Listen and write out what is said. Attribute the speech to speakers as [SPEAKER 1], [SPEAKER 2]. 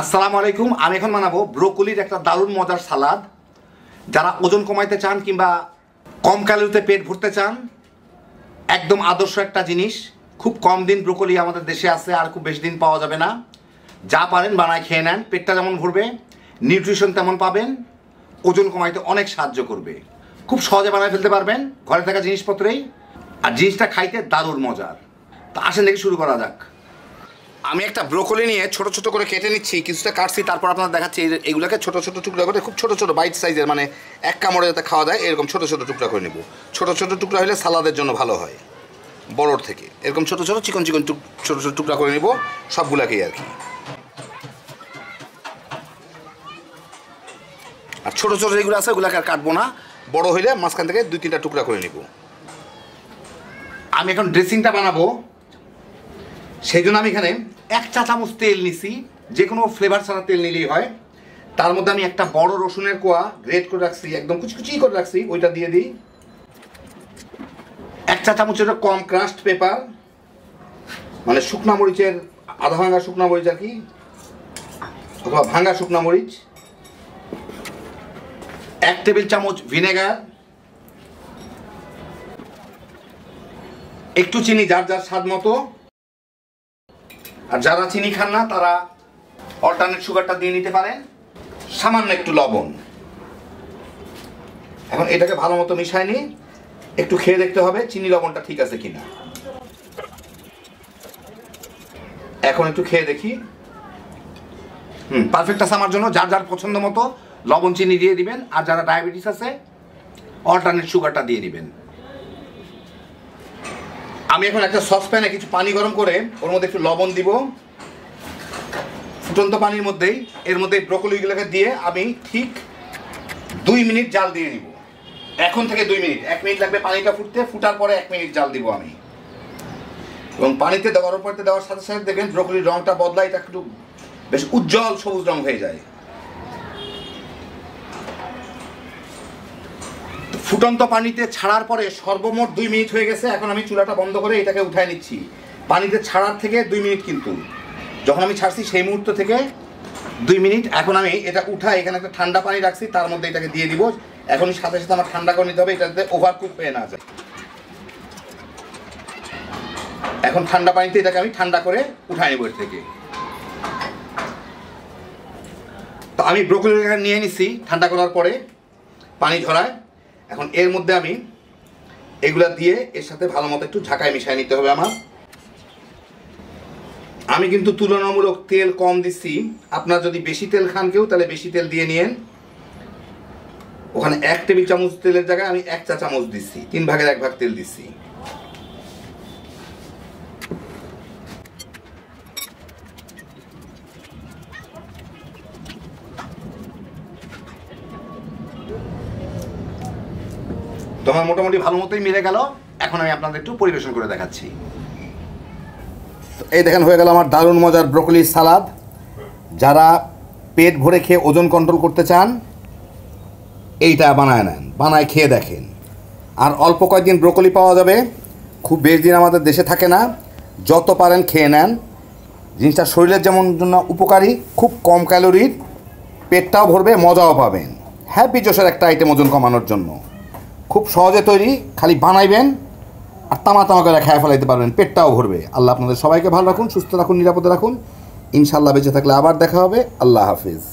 [SPEAKER 1] আসসালামু আলাইকুম। আমি এখন বানাবো ব্রোকলির একটা দারুণ মজার সালাদ। যারা ওজন কমাইতে চান কিংবা কম ক্যালোরিতে পেট ভরতে চান, একদম আদর্শ একটা জিনিস। খুব কম দিন ব্রোকলি আমাদের দেশে আছে, আর খুব বেশি দিন পাওয়া যাবে না। যা পারেন বানায় খেয়ে নেন, পেটটা যেমন ভরবে, নিউট্রিশন তেমন পাবেন, ওজন কমাইতে অনেক সাহায্য করবে। খুব সহজে বানায় ফেলতে পারবেন ঘরে থাকা জিনিসপত্রেই, আর জিনিসটা খাইতে দারুণ মজার। তা আসেন দেখি শুরু করা যাক। আমি একটা ব্রোকলি নিয়ে ছোট ছোট করে কেটে নিচ্ছি, কিছুটা কাটছি, তারপর আপনার দেখাচ্ছি। এগুলোকে ছোট ছোট টুকরা করে, খুব ছোট ছোট বাইট সাইজের, মানে এক কামড়ে যাতে খাওয়া যায় এরকম ছোট ছোট টুকরা করে নেব। ছোট ছোট টুকরা হলে সালাদের জন্য ভালো হয় বড়োর থেকে। এরকম ছোট ছোট চিকন চিকন ছোট ছোট টুকরা করে নেব সবগুলাকেই আর কি। আর ছোট ছোট যেগুলো আছে ওগুলোকে আর কাটবো না, বড় হইলে মাঝখান থেকে 2-3টা টুকরা করে নেব। আমি এখন ড্রেসিংটা বানাবো, সেই জন্য আমি এখানে 1 চা চামচ তেল নিছি। যে কোনো ফ্লেভার ছাড়া তেল নিলেই হয়। তার মধ্যে আমি একটা বড় রসুনের কোয়া গ্রেট করে রাখছি, একদম কুচি কুচি করে রাখছি, ওইটা দিয়ে দিই। 1 চা চামচের কম ক্রাস্ট পেপার, মানে শুকনা মরিচের আধা ভাঙা শুকনা মরিচ আর কি, অথবা ভাঙা শুকনা মরিচ। 1 টেবিল চামচ ভিনেগার, একটু চিনি যার যার স্বাদ মতো। আর যারা চিনি খান না তারা অল্টারনেট সুগারটা দিয়ে নিতে পারেন। সামান্য একটু লবণ। এখন এটাকে ভালো মতো মিশাই নিই, একটু খেয়ে দেখতে হবে চিনি লবণটা ঠিক আছে কিনা। এখন একটু খেয়ে দেখি। পারফেক্ট আছে আমার জন্য। যার যার পছন্দ মতো লবণ চিনি দিয়ে দিবেন, আর যারা ডায়াবেটিস আছে অল্টারনেট সুগারটা দিয়ে দিবেন। আমি এখন একটা সসপ্যানে কিছু পানি গরম করে ওর মধ্যে একটু লবণ দিব, ফুটন্ত পানির মধ্যেই। এর মধ্যে ব্রোকলিগুলোকে দিয়ে আমি ঠিক 2 মিনিট জাল দিয়ে নিব। এখন থেকে 2 মিনিট, 1 মিনিট লাগবে পানিটা ফুটতে। ফুটার পরে 1 মিনিট জাল দিব আমি। এবং পানিতে গরম পানিতে দেওয়ার সাথে সাথে দেখবেন ব্রোকলির রঙটা বদলায়, এটা একটু বেশ উজ্জ্বল সবুজ রং হয়ে যায়। ফুটন্ত পানিতে ছাড়ার পরে সর্বমোট 2 মিনিট হয়ে গেছে। এখন আমি চুলাটা বন্ধ করে এটাকে উঠায় নিচ্ছি। পানিতে ছাড়ার থেকে 2 মিনিট, কিন্তু যখন আমি ছাড়ছি সেই মুহূর্ত থেকে 2 মিনিট। এখন আমি এটা উঠাই, এখানে একটা ঠান্ডা পানি রাখছি, তার মধ্যে এটাকে দিয়ে দিব। এখনই সাথে সাথে আমার ঠান্ডা করে নিতে হবে, এটাতে ওভারকুক হয়ে না যায়। এখন ঠান্ডা পানিতে এটাকে আমি ঠান্ডা করে উঠাই নেব এর থেকে। তো আমি ব্রোকলিটা নিয়ে নিছি ঠান্ডা করার পরে পানি ঝরায়। এখন এর মধ্যে আমি এগুলা দিয়ে এর সাথে ভালো মতো একটু ঝাঁকায় মিশিয়ে নিতে হবে আমার। আমি কিন্তু তুলনামূলক তেল কম দিচ্ছি। আপনার যদি বেশি তেল খান কেউ, তাহলে বেশি তেল দিয়ে নিয়েন। ওখানে 1 টেবিল চামচ তেলের জায়গায় আমি 1 চা চামচ দিচ্ছি, 3 ভাগের 1 ভাগ তেল দিচ্ছি। তোমার মোটামুটি ভালো মতোই মিলে গেল। এখন আমি আপনাদের একটু পরিবেশন করে দেখাচ্ছি। এই দেখেন হয়ে গেল আমার দারুণ মজার ব্রোকলির সালাদ। যারা পেট ভরে খেয়ে ওজন কন্ট্রোল করতে চান, এইটা বানায় নেন, বানায় খেয়ে দেখেন। আর অল্প কয়েকদিন ব্রোকলি পাওয়া যাবে, খুব বেশি দিন আমাদের দেশে থাকে না। যত পারেন খেয়ে নেন। জিনিসটা শরীরের যেমন জন্য উপকারী, খুব কম ক্যালোরির, পেটটাও ভরবে, মজাও পাবেন। হ্যাপি জোশের একটা আইটেম ওজন কমানোর জন্য। খুব সহজে তৈরি, খালি বানাইবেন আর তামা তামা করে খেয়ে ফেলাইতে পারবেন, পেটটাও ভরবে। আল্লাহ আপনাদের সবাইকে ভালো রাখুন, সুস্থ রাখুন, নিরাপদে রাখুন। ইনশাআল্লাহ বেঁচে থাকলে আবার দেখা হবে। আল্লাহ হাফিজ।